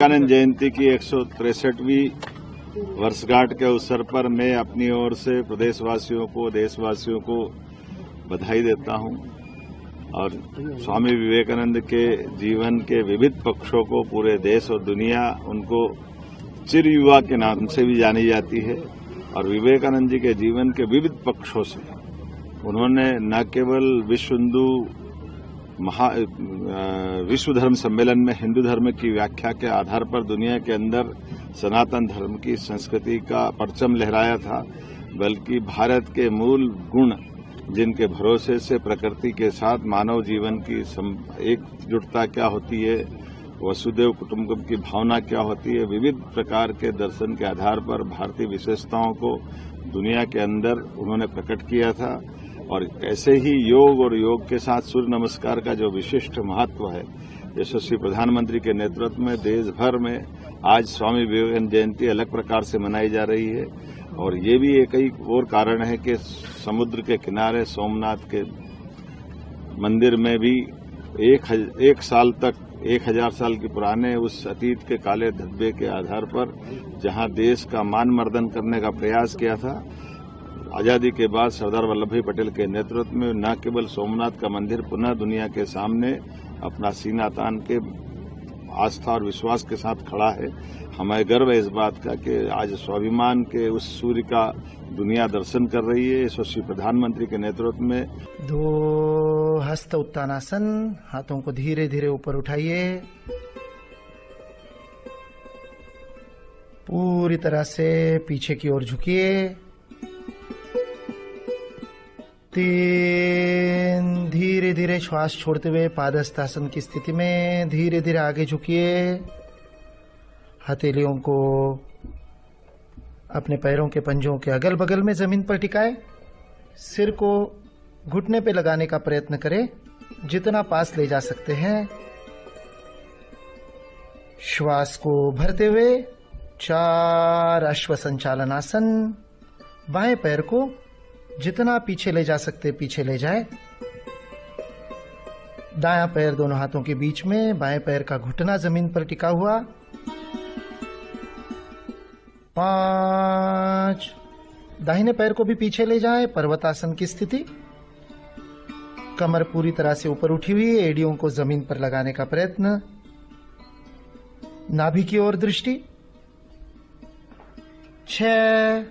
विवेकानंद जयंती की 163वीं वर्षगांठ के अवसर पर मैं अपनी ओर से प्रदेशवासियों को, देशवासियों को बधाई देता हूं और स्वामी विवेकानंद के जीवन के विविध पक्षों को पूरे देश और दुनिया उनको चिर युवा के नाम से भी जानी जाती है। और विवेकानंद जी के जीवन के विविध पक्षों से उन्होंने न केवल विश्व धर्म सम्मेलन में हिंदू धर्म की व्याख्या के आधार पर दुनिया के अंदर सनातन धर्म की संस्कृति का परचम लहराया था, बल्कि भारत के मूल गुण जिनके भरोसे से प्रकृति के साथ मानव जीवन की एकजुटता क्या होती है, वसुदेव कुटुंबकम की भावना क्या होती है, विविध प्रकार के दर्शन के आधार पर भारतीय विशेषताओं को दुनिया के अंदर उन्होंने प्रकट किया था। और ऐसे ही योग और योग के साथ सूर्य नमस्कार का जो विशिष्ट महत्व है, यशस्वी प्रधानमंत्री के नेतृत्व में देश भर में आज स्वामी विवेकानंद जयंती अलग प्रकार से मनाई जा रही है। और ये भी एक और कारण है कि समुद्र के किनारे सोमनाथ के मंदिर में भी एक साल तक 1000 साल के पुराने उस अतीत के काले धब्बे के आधार पर जहां देश का मान मर्दन करने का प्रयास किया था, आजादी के बाद सरदार वल्लभ भाई पटेल के नेतृत्व में न केवल सोमनाथ का मंदिर पुनः दुनिया के सामने अपना सीना तान के आस्था और विश्वास के साथ खड़ा है। हमें गर्व है इस बात का कि आज स्वाभिमान के उस सूर्य का दुनिया दर्शन कर रही है यशस्वी प्रधानमंत्री के नेतृत्व में। 2 हस्त उत्तानासन, हाथों को धीरे धीरे ऊपर उठाइए, पूरी तरह से पीछे की ओर झुकिए। 3 धीरे धीरे श्वास छोड़ते हुए पादहस्तासन की स्थिति में धीरे धीरे आगे झुकिए। हथेलियों को अपने पैरों के पंजों के अगल बगल में जमीन पर टिकाए। सिर को घुटने पे लगाने का प्रयत्न करें, जितना पास ले जा सकते हैं। श्वास को भरते हुए 4 अश्व संचालनासन। बाएं पैर को जितना पीछे ले जा सकते पीछे ले जाए। दायां पैर दोनों हाथों के बीच में, बाएं पैर का घुटना जमीन पर टिका हुआ। 5 दाहिने पैर को भी पीछे ले जाए, पर्वतासन की स्थिति। कमर पूरी तरह से ऊपर उठी हुई, एड़ियों को जमीन पर लगाने का प्रयत्न। नाभि की ओर दृष्टि। 6